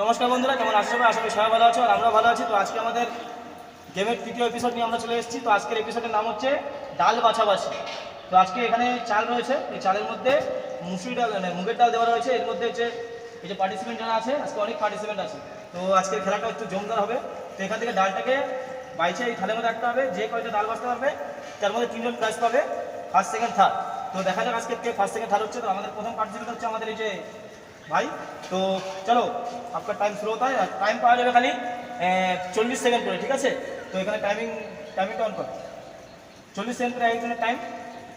নমস্কার বন্ধুরা, কেমন আছো সবাই? আশা করি সবাই ভালো আছো আর আমরা ভালো আছি। তো আজকে আমাদের গেমের তৃতীয় এপিসোড নিয়ে আমরা চলে এসেছি। তো আজকের এপিসোডের নাম হচ্ছে ডাল বাছাবাছি। তো আজকে এখানে চাল রয়েছে, এই চালের মধ্যে মুসুরি ডাল মুগের ডাল দেওয়া রয়েছে। এর মধ্যে হচ্ছে এই যে পার্টিসিপেন্ট যারা আছে, আজকে অনেক পার্টিসিপেন্ট আছে। তো আজকের খেলাটা একটু জমদার হবে। তো এখান থেকে ডালটাকে বাইছে এই থালের মধ্যে রাখতে হবে। যে কয়টা ডাল বাছতে পারবে তার মধ্যে 3জন প্রাইজ পাবে, ফার্স্ট সেকেন্ড থার্ড। তো দেখা যাক আজকে কে ফার্স্ট সেকেন্ড থার্ড হচ্ছে। তো আমাদের প্রথম পার্টিসিপেন্ট হচ্ছে আমাদের এই যে भाई। तो चलो आपका टाइम शुरू होता है। टाइम पाওয়া যাবে খালি 40 সেকেন্ড করে, ঠিক আছে? তো এখানে টাইমিংটা অন কর। 40 সেকেন্ড করে একজনের টাইম।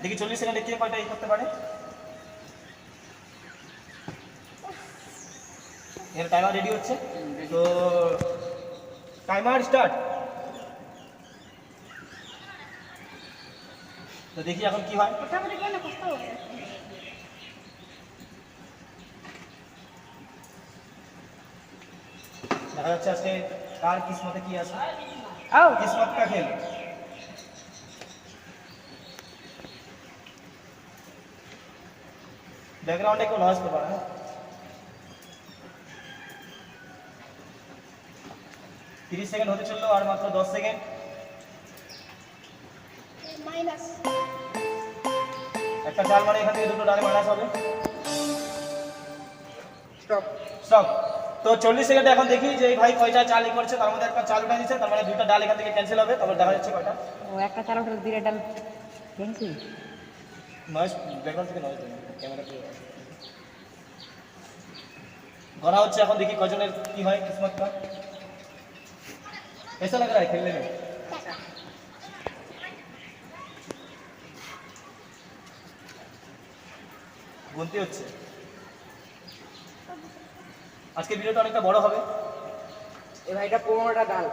দেখি 40 সেকেন্ডে কে কয়টা ই করতে পারে। এর টাইমার রেডি হচ্ছে। তো টাইমার স্টার্ট। তো দেখি এখন কি হয়। দেখা যাচ্ছে আজকে কার কিসমতে কি আছে। आओ किस्मत का खेल। ব্যাকগ্রাউন্ডে কেউ নয়েজ করবে না। 30 সেকেন্ড হতে চললো, আর মাত্র 10 সেকেন্ড। মাইনাস একটা চাল মানে এখান থেকে দুটো ডালে মাইনাস হবে। Stop stop. তো 40 সেকেন্ডে এখন দেখি যে এই ভাই কয়টা চাল করছে। তার মধ্যে একটা চাল উঠে দিচ্ছে, তার মানে দুটো ডাল এখান থেকে ক্যান্সেল হবে। তারপর দেখা যাচ্ছে কয়টা। ও একটা চাল উঠে দুইটা ডাল ক্যান্সেল। নয়েজ ব্যাকগ্রাউন্ড থেকে নয়েজ ক্যামেরা কি গড়া হচ্ছে। এখন দেখি কজনের কি হয় কিসমত का। कैसा लग रहा है खेलने में? গুনতি হচ্ছে। আজকে ভিডিওটা অনেকটা বড় হবে। এই ভাইটা 15টা ডাল,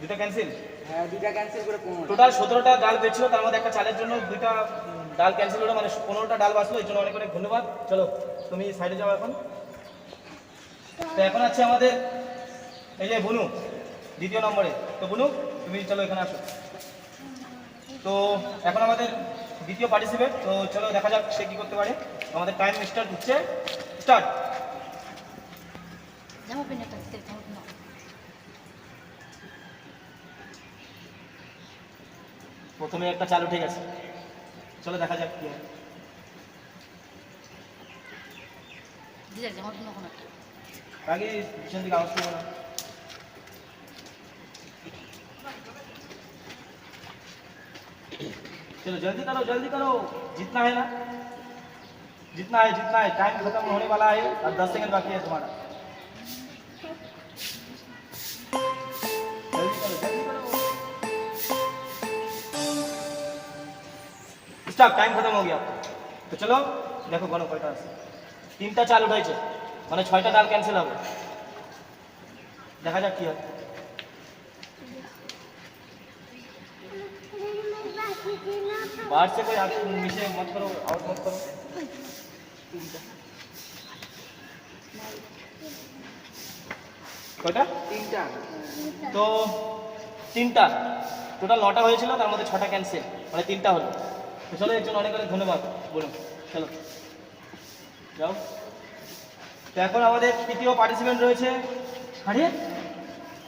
দুটো ক্যান্সেল। হ্যাঁ দুইটা ক্যান্সেল করে 15। টোটাল 17টা ডাল বেচছিল, তার মধ্যে একটা চালের জন্য দুইটা ডাল ক্যান্সেল হলো, মানে 15টা ডাল বাঁচলো। এই জন্য অনেক অনেক ধন্যবাদ। চলো তুমি সাইডে যাও এখন। তো এখন আছে আমাদের এই যে বুনু দ্বিতীয় নম্বরে। তো বুনু তুমি চলো এখানে আসো। তো এখন আমাদের দ্বিতীয় পার্টিসিপেন্ট। তো চলো দেখা যাক সে কী করতে পারে। আমাদের টাইম স্টার্ট হচ্ছে, স্টার্ট। প্রথমে একটা চাল উঠে গেছে, চলো দেখা যাক কি হয়। আগে পিছন দিকে আওয়াজ করবো না। चलो जल्दी करो, जितना है ना, जितना है। टाइम खत्म होने वाला है और 10 सेकंड बाकी है तुम्हारा। जल्दी करो। स्टॉप, टाइम खत्म हो गया। तो चलो देखो गणो কয়টা আছে। 3টা চাল উঠাইছে, মানে 6টা ডাল ক্যান্সেল হবে। দেখা যাক কি হয়। बाहर से कोई नीचे मत करो, आउट मत करो। কয়টা? 3টা। তো 3টা টোটাল 9টা হয়েছিল, তার মধ্যে 6টা ক্যান্সেল, মানে 3টা হলো। তো চলো এর জন্য অনেক অনেক ধন্যবাদ। বলুন চলো যাও। তো এখন আমাদের তৃতীয় পার্টিসিপেন্ট রয়েছে। আরে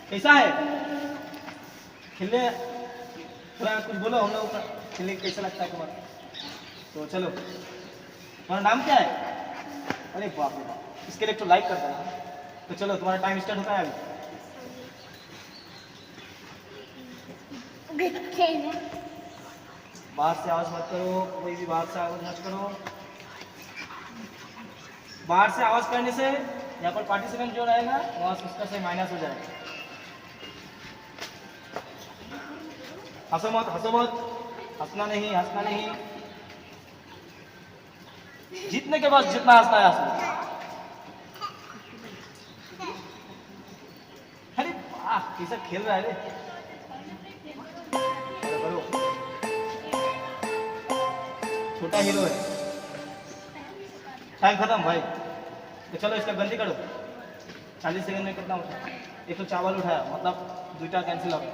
कैसा है खेलने? थोड़ा कुछ बोलो, हम लोग खेलने कैसा लगता है तुम्हारा? तो चलो, तुम्हारा नाम क्या है? अरे बाप रे बाप, इसके लिए तो लाइक कर देना। तो चलो तुम्हारा टाइम स्टार्ट होता है अभी। बाहर से आवाज मत करो, कोई भी बाहर से आवाज मत करो। बाहर से आवाज करने से यहाँ पर पार्टिसिपेंट जो रहेगा वहाँ उसका से माइनस हो जाएगा। हंसो मत, हंसना नहीं। जीतने के बाद जितना हंसना है हंसना। अरे वाह, कैसा खेल रहा है रे। करो, छोटा हीरो है। टाइम खत्म भाई। तो चलो इसका गलती करो। 40 सेकंड में कितना उठा? एक तो चावल उठाया, मतलब 2টা ক্যান্সেল হবে।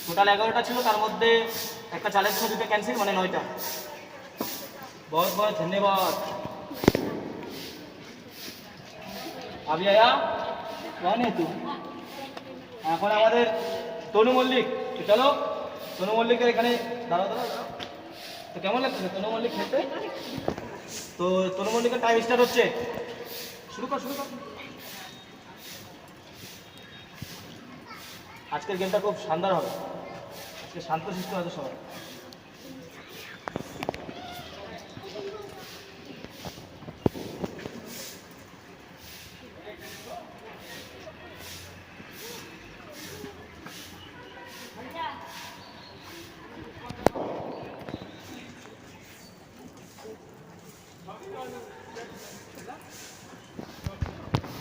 টোটাল 11টা ছিল, তার মধ্যে একটা চালের জন্য 2টা ক্যান্সেল, মানে 9টা। बहुत बहुत धन्यवाद। अभी आया कौन है तू এখন আমাদের তনু মল্লিক তো চলো তনু মল্লিকের এখানে দাঁড়াও দাঁড়াও দাঁড়াও। তো কেমন লাগছে তনু মল্লিক খেলতে তো তনু মল্লিকের টাইম স্টার্ট হচ্ছে শুরু কর শুরু কর আজকের গেমটা খুব শানদার হবে আজকে শান্ত শিষ্ট হবে সবাই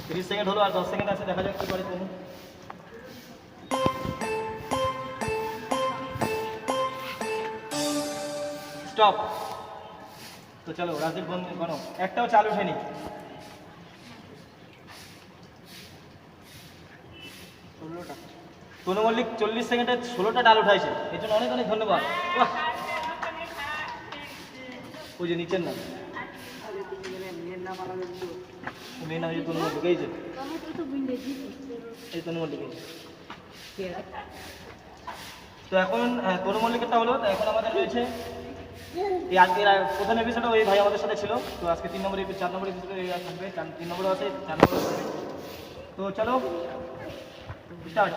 30 সেকেন্ড হলো আর 10 সেকেন্ড আছে দেখা যাক কি করে তুমি স্টপ তো চলো রাজদীপ গনো একটাও চালু উঠেনি তনু মল্লিক 40 সেকেন্ডে 16টা ডাল উঠাইছে এর জন্য অনেক অনেক ধন্যবাদ বাহ ওই যে নিচের নাম মেয়ের নাম তনু মল্লিক এই যে এই তনু মল্লিক তো এখন তনু মল্লিকেরটা হলো তো এখন আমাদের রয়েছে এই আজকের প্রথম এপিসোডে ওই ভাই আমাদের সাথে ছিল তো আজকে 3 নম্বর 4 নম্বর এপিসোডে থাকবে 3 নম্বর আছে 4 নম্বর তো চলো স্টার্ট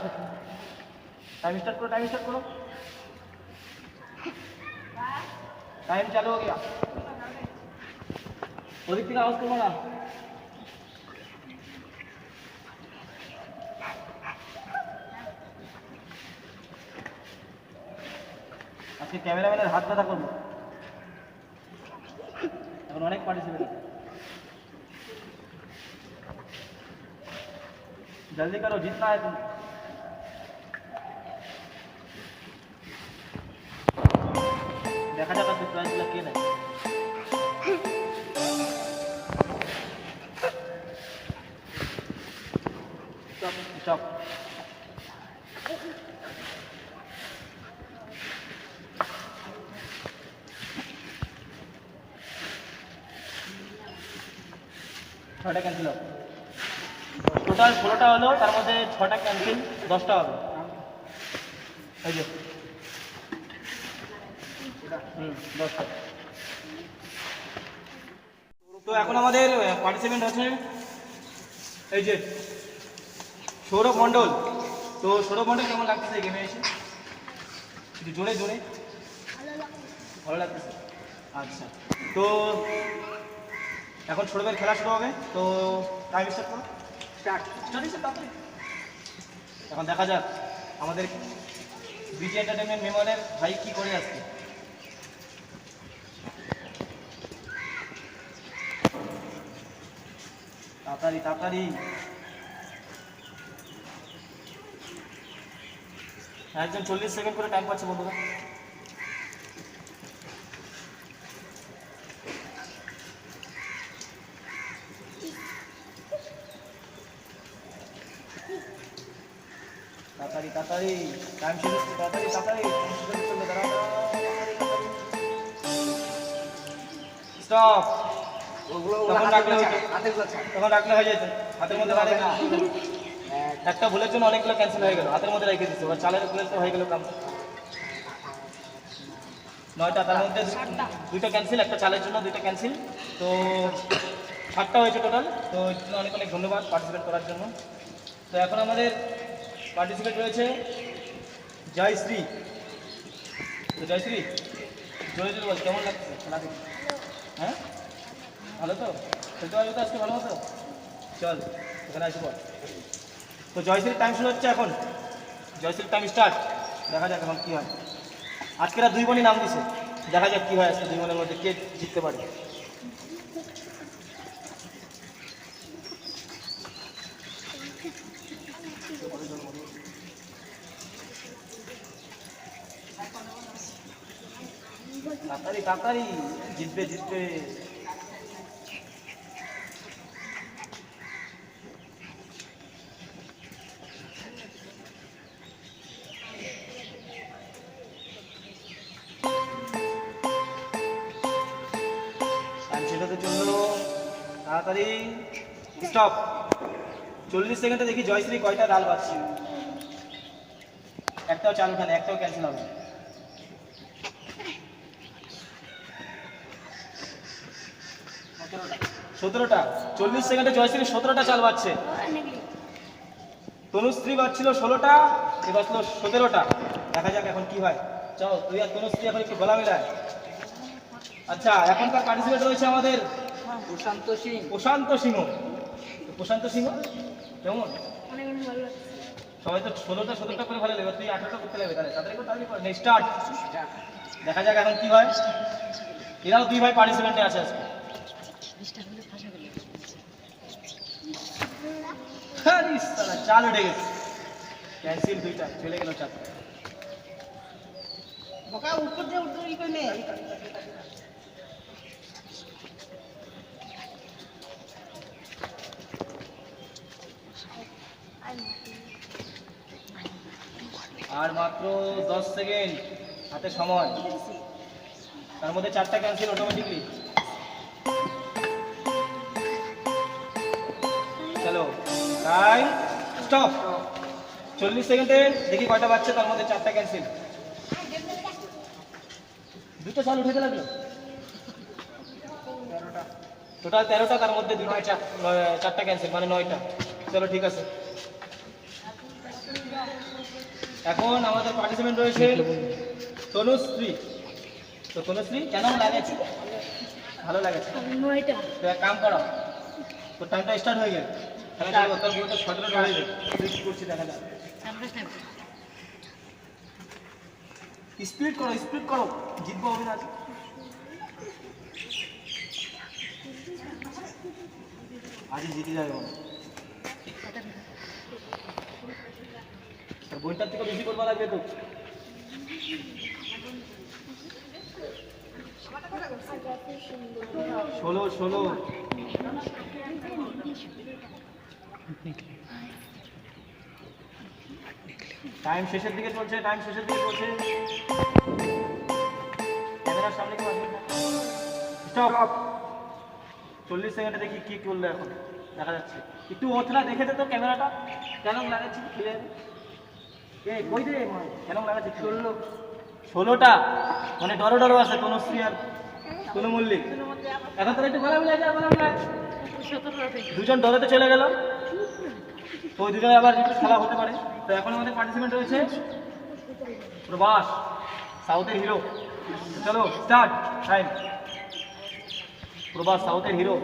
टाइम स्टार्ट करो टाइम चालू हो गया ओदिक থেকে আওয়াজ করো না আজকে ক্যামেরাম্যানের হাত ব্যথা করবো এখন অনেক পার্টিসিপেট जल्दी करो जीतना है तुम দেখা যাক আপনি প্রাইজগুলো কে নেয় স্টপ ছটা ক্যান্সেল হবে টোটাল 16টা হলো তার মধ্যে 6টা ক্যান্সেল 10টা হবে এই যে 10টা তো এখন আমাদের পার্টিসিপেন্ট আছে এই যে সৌরভ মণ্ডল তো সৌরভ মণ্ডল কেমন লাগতেছে এই গেমে এসে একটু জোরে জোরে ভালো লাগতেছে আচ্ছা তো এখন সৌরভের খেলা শুরু হবে তো টাইম স্টার্ট করো স্টার্ট এখন দেখা যাক আমাদের বিজি এন্টারটেনমেন্ট মেমোরিয়াল ভাই কি করে আসছে তাড়াতাড়ি তাড়াতাড়ি একজন 40 সেকেন্ড করে টাইম পাচ্ছে বন্ধুরা তাড়াতাড়ি তাড়াতাড়ি টাইম শুরু তাড়াতাড়ি তাড়াতাড়ি স্টপ তখন রাখলে হয়ে যেত হাতের মধ্যে একটা ভুলের জন্য অনেকগুলো ক্যান্সেল হয়ে গেল হাতের মধ্যে রেখে দিচ্ছে এবার চালের ভুলের তো হয়ে গেল কাম 9টা তার মধ্যে 2টা ক্যান্সেল একটা চালের জন্য 2টা ক্যান্সেল তো 7টা হয়েছে টোটাল তো অনেক অনেক ধন্যবাদ পার্টিসিপেট করার জন্য তো এখন আমাদের পার্টিসিপেট রয়েছে জয়শ্রী তো জয়শ্রী জয় জয় বল কেমন লাগছে খেলা দেখি হ্যাঁ ভালো তো খেলতে পারবি তো আজকে ভালো মতো চল এখানে আসি বল তো জয়শ্রীর টাইম শুরু হচ্ছে এখন জয়শ্রীর টাইম স্টার্ট দেখা যাক এখন কী হয় আজকেরা 2 বোনই নাম দিছে দেখা যাক কী হয় আজকে 2 বোনের মধ্যে কে জিততে পারে তাড়াতাড়ি তাড়াতাড়ি জিতবে জিতবে টাইম শেষ হতে চললো তাড়াতাড়ি স্টপ 40 সেকেন্ডে দেখি জয়শ্রী কয়টা ডাল পাচ্ছে। একটাও চাল উঠানে, একটাও ক্যান্সেল হবে। 17টা। 40 সেকেন্ডে জয়শ্রী 17টা চাল পাচ্ছে। তনুশ্রী পাচ্ছিল 16টা, এ বাঁচল 17টা। দেখা যাক এখন কি হয়। চলো তুই আর তনুশ্রী এখন একটু গলা মেলায়। আচ্ছা, এখনকার পার্টিসিপেট রয়েছে আমাদের প্রশান্ত সিং। প্রশান্ত সিংহ। প্রশান্ত সিংহ কেমন? সবাই তো 17টা করে ভালো লাগবে, তুই 18টা করতে লাগবে, তাহলে তাদের তাড়াতাড়ি কর। Next start. দেখা যাক এখন কি হয়। এরাও 2 ভাই পার্টিসিপেন্টে আছে আজকে। আরে সালা, চাল উঠে গেছে। ক্যান্সেল 2টা, চলে গেল 4টা। বকা উপর দিয়ে উঠে ই কইলে আর মাত্র 10 সেকেন্ড হাতে সময়, তার মধ্যে 4টা ক্যান্সেল অটোমেটিকলি। চলো টাইম স্টপ। 40 সেকেন্ডে দেখি কয়টা বাচ্চা, তার মধ্যে 4টা ক্যান্সেল। 2টা চাল উঠে লাগলো। টোটাল 13টা, তার মধ্যে 4টা ক্যান্সেল, মানে 9টা। চলো ঠিক আছে। এখন আমাদের পার্টিসিপেন্ট রয়েছে তনুশ্রী। তো তনুশ্রী কেমন লাগেছে? ভালো লাগেছে। তো এক কাম করো, তোর টাইমটা স্টার্ট হয়ে গেল। তাহলে চলো, তোর বইটা 17টা হয়ে যাবে। তুই কি করছিস দেখা যাক। স্পিড করো, স্পিড করো, জিতবো আমি আজ। আজই জিতে যাবে মনে হয়। বইটার থেকে বেশি করবা লাগবে তো। ষোলো 16 টাইম শেষের দিকে চলছে, টাইম শেষের দিকে চলছে। ক্যামেরার সামনে কেউ আসবে না। স্টপ। 40 সেকেন্ডে দেখি কি করলো এখন, দেখা যাচ্ছে। একটু ওঠরা দেখে দে তো ক্যামেরাটা কেমন লাগাচ্ছে। ক্লিয়ার কই দে কেমন লাগাচ্ছে। 16টা, মানে ডরো ডরো আছে তনুশ্রী আর তনু মল্লিক। এখন তোর একটু গলা মিলাই যা, গলা মিলাই। 2জন ডরেতে চলে গেল, তো ওই 2জনে আবার একটু খেলা হতে পারে। তো এখন আমাদের পার্টিসিপেন্ট রয়েছে প্রবাস, সাউথের হিরো। চলো স্টার্ট টাইম। প্রবাস সাউথের হিরো।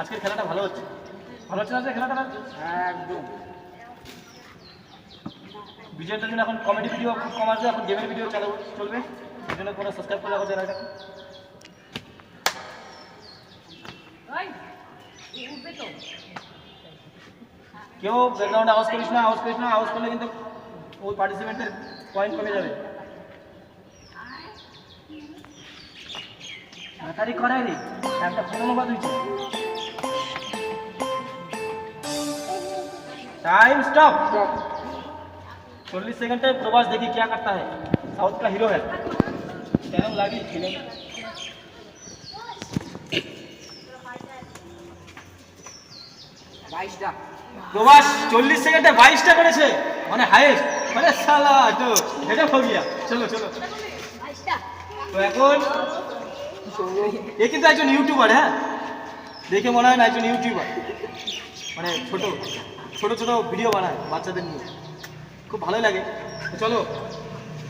আজকের খেলাটা ভালো হচ্ছে, ভালো হচ্ছে না আজকে খেলাটা? একদম। বিজয়ের জন্য এখন কমেডি ভিডিও খুব কম আসবে, এখন গেমের ভিডিও চালু চলবে। এই জন্য কোনো সাবস্ক্রাইব করে রাখো চ্যানেলটাকে। কেউ ব্যাকগ্রাউন্ডে আওয়াজ করিস না, আওয়াজ করিস না। আওয়াজ করলে কিন্তু ওই পার্টিসিপেন্টের পয়েন্ট কমে যাবে। তাড়াতাড়ি করাই রে, টাইমটা 15 বাদ হয়েছে। Time stop. 40 सेकंड है। प्रवास देखिए क्या करता है, साउथ का हीरो है। कैनन लागी खेले। প্রবাস 40 সেকেন্ডে 22টা করেছে, মানে হাইয়েস্ট, মানে শালা তো এটা হয়ে গিয়া। চলো চলো। তো এখন এ কিন্তু একজন ইউটিউবার, হ্যাঁ দেখে মনে হয় না একজন ইউটিউবার, মানে ছোট ছোট ছোট ভিডিও বানায় বাচ্চাদের নিয়ে, খুব ভালোই লাগে। তো চলো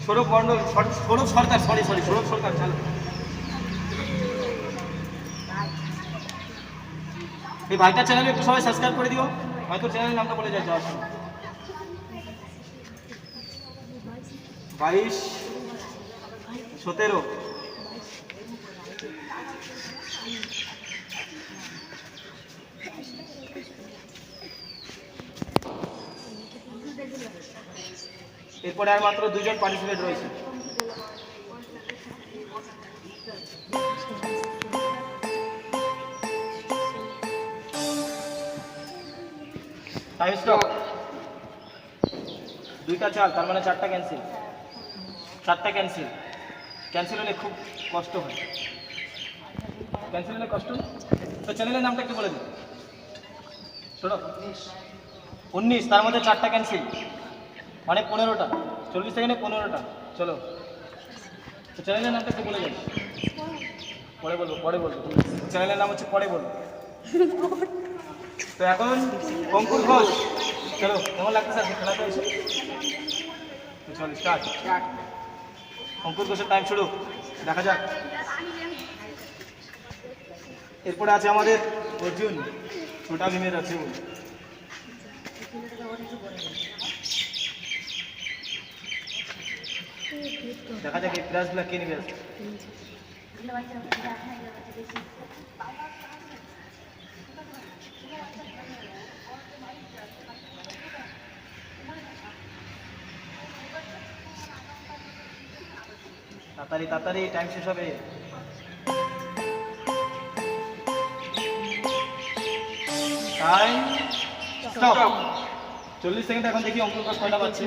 সৌরভ মণ্ডল, সৌরভ সরকার, সৌরভ সরকার। চলো এই ভাইটার চ্যানেলে একটু সবাই সাবস্ক্রাইব করে দিও। হয়তো চ্যানেলের নামটা বলে যায় যাওয়ার সময়। 22 17 এরপরে আর মাত্র 2জন পার্টিসিপেট রয়েছে। Time stop. 2টা চাল, তার মানে 4টা ক্যান্সেল। 4টা ক্যান্সেল। ক্যান্সেল হলে খুব কষ্ট হয়। ক্যান্সেল হলে কষ্ট। তো চ্যানেলের নামটা একটু বলে দিন। ষোলো 19, তার মধ্যে 4টা ক্যান্সেল, মানে 15টা। 40 সেকেন্ডে 15টা। চলো, তো চ্যানেলের নামটা একটু বলে যাই। পরে বলবো। চ্যানেলের নাম হচ্ছে পরে বলবো। তো এখন অঙ্কুর ঘোষ, চলো কেমন লাগতেছে আজকে খেলাতে এসে? তো চলো স্টার্ট। অঙ্কুর ঘোষের টাইম শুরু, দেখা যাক। এরপরে আছে আমাদের অর্জুন, ছোটা ভীমের আছে। দেখা যাক এই প্রাইজগুলো কে নেবে আজকে। তাড়াতাড়ি টাইম শেষ হবে। Time stop. 40 সেকেন্ড। এখন দেখি অঙ্কুর ঘোষ কয়টা পাচ্ছে।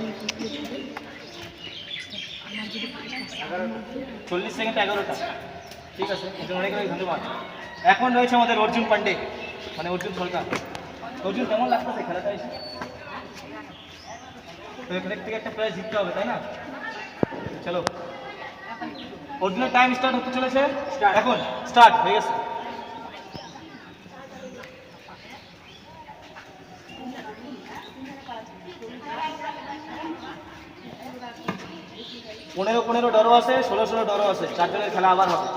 40 সেকেন্ড 11টা। ঠিক আছে, অনেক ধন্যবাদ। এখন রয়েছে আমাদের অর্জুন পান্ডে, মানে অর্জুন সরকার। অর্জুন কেমন লাগতেছে খেলাটা এসে? তো এখানে থেকে একটা প্রাইজ জিততে হবে, তাই না? চলো, অর্জুনের টাইম স্টার্ট হতে চলেছে। এখন স্টার্ট হয়ে গেছে। 15 ডরও আছে, 16 ডরও আছে। 4 জনের খেলা আবার হবে।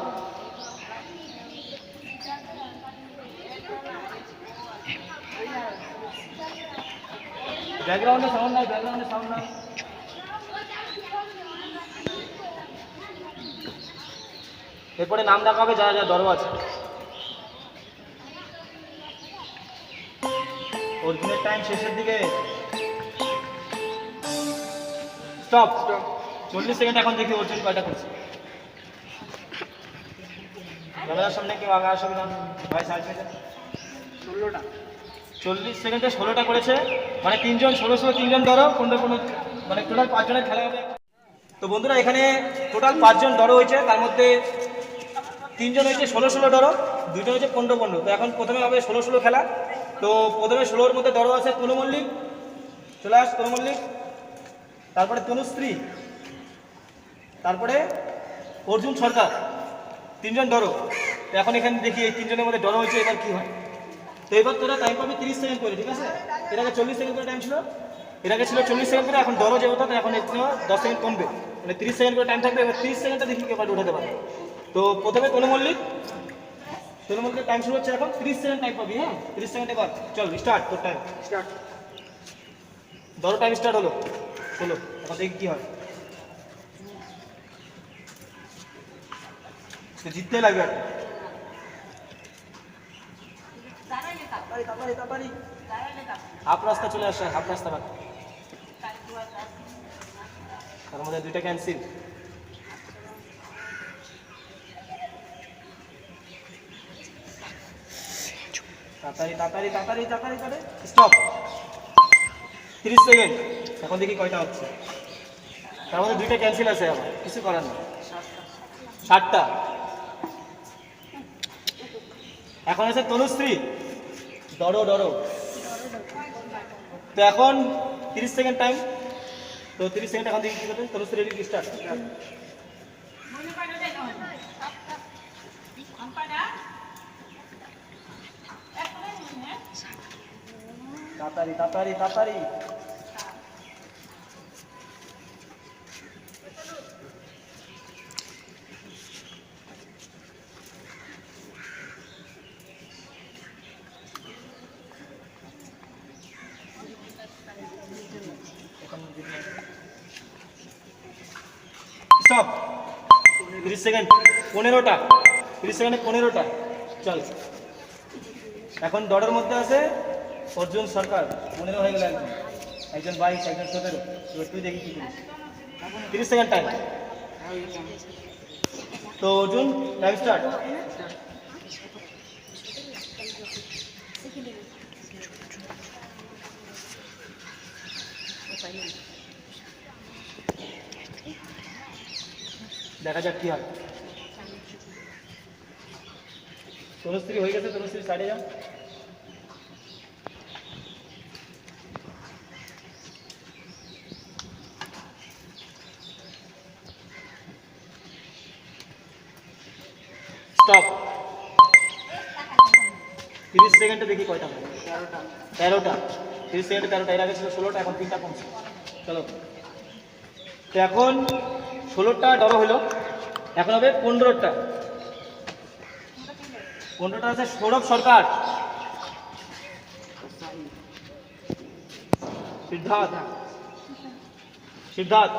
ব্যাকগ্রাউন্ডে সাউন্ড নাই। এরপরে নাম ডাকা হবে যারা যারা ডরও আছে। অর্জুনের টাইম শেষের দিকে। স্টপ। 40 সেকেন্ড। এখন দেখি অর্জুন কয়টা করছে। ক্যামেরার সামনে কেউ আগে আসবে না ভাই, সাইড হয়ে যান। 16টা। 40 সেকেন্ডে 16টা করেছে, মানে 3 জন 16 3 জন ধরো 15 মানে টোটাল 5 জনের খেলা হবে। তো বন্ধুরা, এখানে টোটাল 5 জন ধরো হয়েছে, তার মধ্যে 3 জন হয়েছে 16 ধরো, 2জন হয়েছে 15। তো এখন প্রথমে হবে 16 খেলা। তো প্রথমে 16-র মধ্যে ধরো আছে তনু মল্লিক, চলে আস তনু মল্লিক, তারপরে তনুশ্রী, তারপরে অর্জুন সরকার। 3 জন ধরো। তো এখন এখানে দেখি এই 3 জনের মধ্যে ধরো হয়েছে, এবার কি হয়। তো এবার তোরা টাইম পাবি 30 সেকেন্ড করে, ঠিক আছে? এর আগে 40 সেকেন্ড করে টাইম ছিল, এর আগে ছিল 40 সেকেন্ড করে। এখন ধরো যে হতো, এখন একটু 10 সেকেন্ড কমবে, মানে 30 সেকেন্ড করে টাইম থাকবে। এবার 30 সেকেন্ডটা দেখি কে পারে উঠাতে পারে। তো প্রথমে তনু মল্লিকের টাইম শুরু হচ্ছে এখন। 30 সেকেন্ড টাইম পাবি। হ্যাঁ, 30 সেকেন্ড। এবার চল স্টার্ট, তোর টাইম স্টার্ট। ধরো টাইম স্টার্ট হলো। চলো এখন দেখি কি হয়। জিততে লাগবে একটা। তাড়াতাড়ি। হাফ রাস্তা চলে আসে, হাফ রাস্তা বাকি। তার মধ্যে 2টা ক্যান্সেল। তাড়াতাড়ি। স্টপ। 30 সেকেন্ড। এখন দেখি কয়টা হচ্ছে। তার মধ্যে 2টা ক্যান্সেল আছে, আবার কিছু করার না। 60টা। এখন আছে তনুশ্রী, ডরো। তো এখন 30 সেকেন্ড টাইম। তো 30 সেকেন্ড এখন দেখি কি করতে। Tanushree ready, start. তাড়াতাড়ি। স্টপ। 30 সেকেন্ড। 15টা। 30 সেকেন্ডে 15টা। চল, এখন ডরের মধ্যে আছে অর্জুন সরকার। 15 হয়ে গেল। একজন 22, একজন 17। এবার তুই দেখি কি করিস। 30 সেকেন্ড টাইম। তো অর্জুন টাইম স্টার্ট। দেখা যাক কি হয়। তনুশ্রী হয়ে গেছে, তনুশ্রী সাইডে যাও। স্টপ। 30 সেকেন্ডে দেখি কয়টা হয়। 13টা। 30 সেকেন্ডে 13টা, এর আগে ছিল 16টা, এখন 3টা কমছে। চলো, তো এখন 16টা ড্র হলো, এখন হবে 15টা। 15টা আছে সৌরভ সরকার, सिद्धार्थ सिद्धार्थ।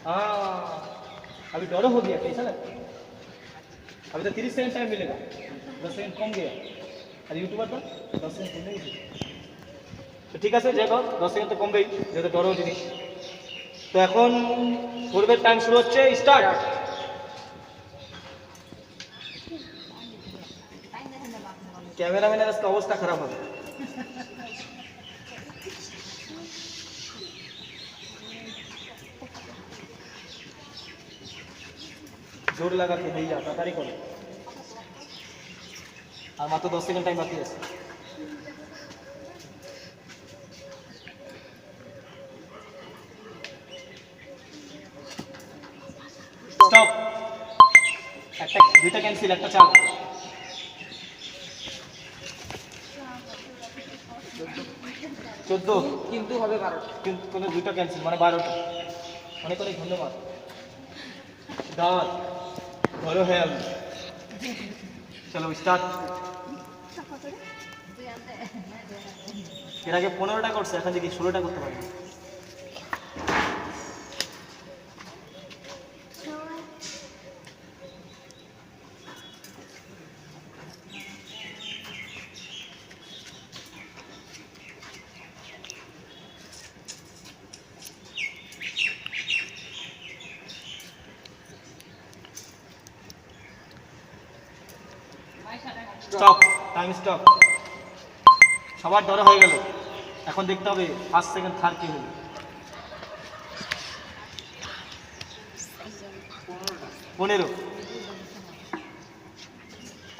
हाँ, अभी डरो हो गया, कैसा लगता है? अभी तो 30 सेकंड टाइम मिलेगा, 10 सेकंड कम गया। और यूट्यूबर था 10 सेकंड कम नहीं, तो ठीक है যাই হোক 10 সেকেন্ড তো কমবেই, যেহেতু ডরো জিনিস। তো এখন পূর্বের টাইম শুরু হচ্ছে, স্টার্ট। ক্যামেরাম্যানের আজকে অবস্থা খারাপ হবে। জোর লাগাতে হয়ে যা, তাড়াতাড়ি করো, আর মাত্র 10 সেকেন্ড টাইম বাকি আছে। স্টপ। একটা দুইটা ক্যান্সেল, একটা চাল। 14 কিন্তু হবে 12টা। কিন্তু কোনো দুইটা ক্যান্সেল, মানে 12টা। অনেক অনেক ধন্যবাদ। দাঁত ধরো হ্যাঁ, চলো স্টার্ট। এর আগে 15টা করছে, এখন দেখি 16টা করতে পারি। Stop, time stop. সবার ধরা হয়ে গেল, এখন দেখতে হবে ফার্স্ট সেকেন্ড থার্ড কি হলো। 15,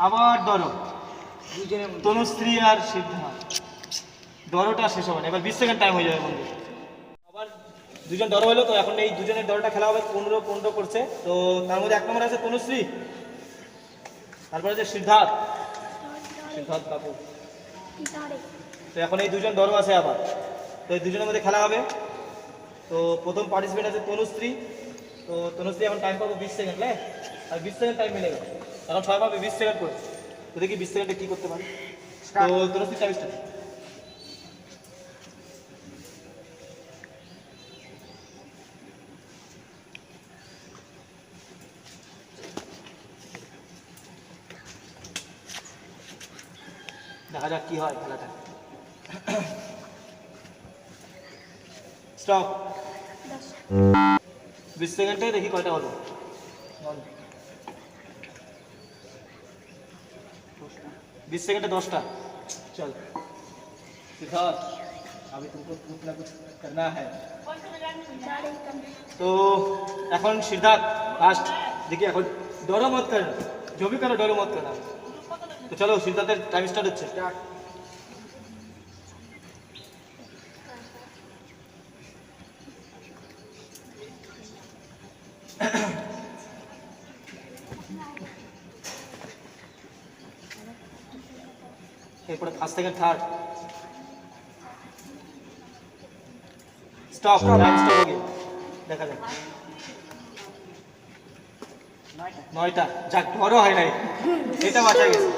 আবার ধরো তনুশ্রী আর সিদ্ধার্থ। দরটা শেষ হবে না, এবার 20 সেকেন্ড টাইম হয়ে যাবে বন্ধু। আবার দুজন দর হলো, তো এখন এই দুজনের দরটা খেলা হবে। 15 করছে, তো তার মধ্যে 1 নম্বর আছে তনুশ্রী, তারপরে আছে সিদ্ধার্থ বাবু। তো এখন এই দুজন দরও আছে আবার, তো এই দুজনের মধ্যে খেলা হবে। তো প্রথম পার্টিসিপেন্ট আছে তনুশ্রী, তো তনুশ্রী এখন টাইম পাবো 20 সেকেন্ড, হ্যাঁ, আর 20 সেকেন্ড টাইম মিলে গেল, এখন সবাই পাবে 20 সেকেন্ড করে। তো দেখি 20 সেকেন্ডে কী করতে পারি। তো তনুশ্রী টাইম স্টার্ট। দেখা যাক কি হয় খেলাটা। স্টপ। 20 সেকেন্ডে দেখি কয়টা হলো। 20 सेकंड 10टा। चल सिद्धार्थ, अभी तुमको कुछ ना कुछ करना है। तो এখন সিদ্ধার্থ ফার্স্ট, দেখি এখন ডরো মত করনা, जो भी करो डरो मत करना। तो चलो সিদ্ধার্থের টাইম স্টার্ট হচ্ছে। এরপরে first second third. Stop, time stop हो गया, দেখা যাক। 9টা, যাক বড় হয় নাই, এটা বাঁচা গেছে।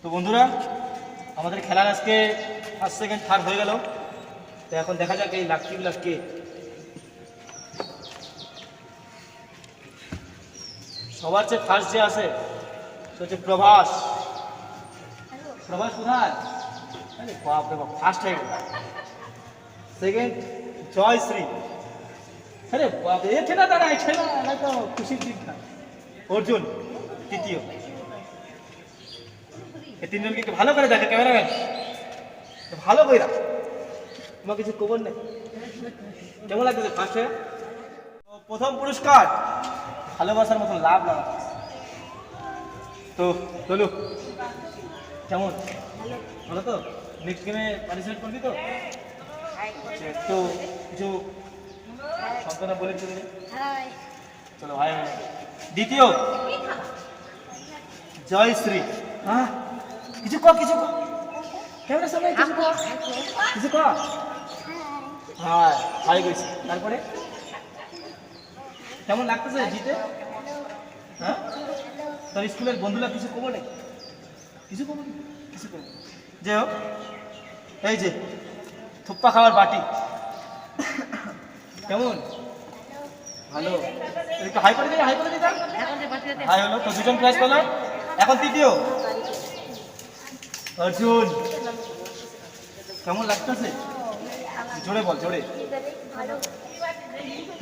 তো বন্ধুরা, আমাদের খেলার আজকে ফার্স্ট সেকেন্ড থার্ড হয়ে গেল। তো এখন দেখা যাক এই লাকিগুলা কে। সবার চেয়ে ফার্স্ট যে আছে সে হচ্ছে প্রভাস। প্রভাস কোথায়? আরে বাপ রে বাপ, ফার্স্ট হয়ে গেল। সেকেন্ড জয়শ্রী। আরে বাপ রে, এটা না দাঁড়া, এটা না, এটা তো খুশির দিন না। অর্জুন তৃতীয়। এই তিনজনকে একটু ভালো করে দেখে ক্যামেরাম্যান, ভালো করে রাখ, তোমার কিছু খবর নেই। কেমন লাগতেছে ফার্স্ট হয়ে? প্রথম পুরস্কার ভালোবাসার মতন লাভ লাভ। তো চলো, কেমন? ভালো তো? নেক্সট গেমে পার্টিসিপেট করবি তো? আচ্ছা, একটু কিছু সন্তানা বলে চলে যাই। চলো ভাই ভাই। দ্বিতীয় জয়শ্রী। হ্যাঁ কিছু কর কিছু কর ক্যামেরার সামনে কিছু কর কিছু কর। হ্যাঁ হাই গেছি। তারপরে কেমন লাগতেছে জিতে? হ্যাঁ তোর স্কুলের বন্ধুরা কিছু কবো না? কিছু কবো না? কিছু কবো যে হোক এই যে থুপ্পা খাওয়ার বাটি কেমন? ভালো। একটু হাই করে দিই হাই করে দিই হাই হলো তো দুজন প্রাইজ পেলো। এখন তৃতীয় অর্জুন। কেমন লাগতেছে? জোরে বল জোরে।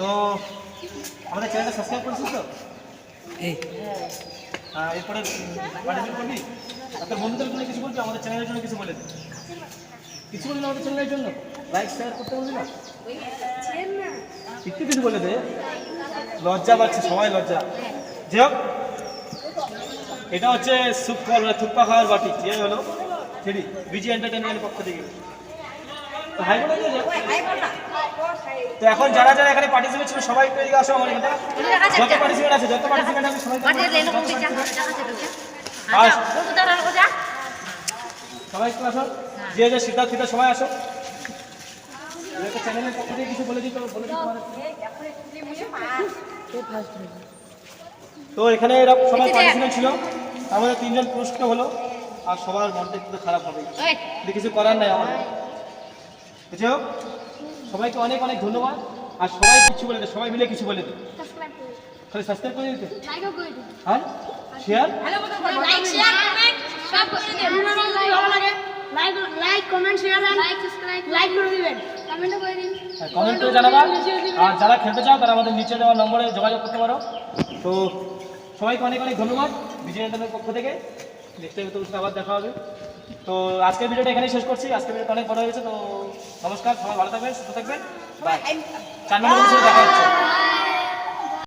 তো আমাদের চ্যানেলটা সাবস্ক্রাইব করেছিস তো? হ্যাঁ এরপরে পার্টিসিপেট করবি? আর তোর বন্ধুদের জন্য কিছু বলবি? আমাদের চ্যানেলের জন্য কিছু বলে দে। কিছু বলবি না আমাদের চ্যানেলের জন্য? লাইক শেয়ার করতে বলবি না? একটু কিছু বলে দে। লজ্জা পাচ্ছে সবাই লজ্জা। যে হোক এটা হচ্ছে সুপ খাওয়ার থুপ্পা খাওয়ার বাটি। যে হলো সেটি বিজি এন্টারটেনমেন্টের পক্ষ থেকে। তো হাই বলে দিয়ে তো এখন যারা যারা এখানে পার্টিসিপেট ছিল সবাই একটু এদিকে আসো আমার এখানে। যত পার্টিসিপেট আছে সবাই সবাই একটু আসো। যে যে সিদ্ধার্থ ফিতা সবাই আসো। একটা চ্যানেলের পক্ষ থেকে কিছু বলে দিতে বলে দিতে পারে। তো এখানে এরা সবাই পার্টিসিপেট ছিল। আমাদের 3 জন পুরস্কৃত হলো। আর সবার মনটা একটু খারাপ হবে, কিছু করার নাই আমাদের। বুঝছো? সবাইকে অনেক অনেক ধন্যবাদ। আর সবাই কিছু বলে দে, সবাই মিলে কিছু বলে দে। খালি সাবস্ক্রাইব করে দিতে আর শেয়ার লাইক শেয়ার কমেন্ট সব করে দেন। ভালো লাগে like comment share and like করে দিবেন, কমেন্টও করে দিন, কমেন্ট করে জানাবা। আর যারা খেলতে চাও তারা আমাদের নিচে দেওয়া নম্বরে যোগাযোগ করতে পারো। তো সবাইকে অনেক অনেক ধন্যবাদ বিজয় এন্টারটেইনমেন্টের পক্ষ থেকে। নেক্সট টাইম তো আবার দেখা হবে। তো আজকের ভিডিওটা এখানেই শেষ করছি। আজকের ভিডিওটা অনেক বড় হয়েছে। তো নমস্কার, সবাই ভালো থাকবেন, সুস্থ থাকবেন। বাই। 4 নম্বর দেখা হচ্ছে।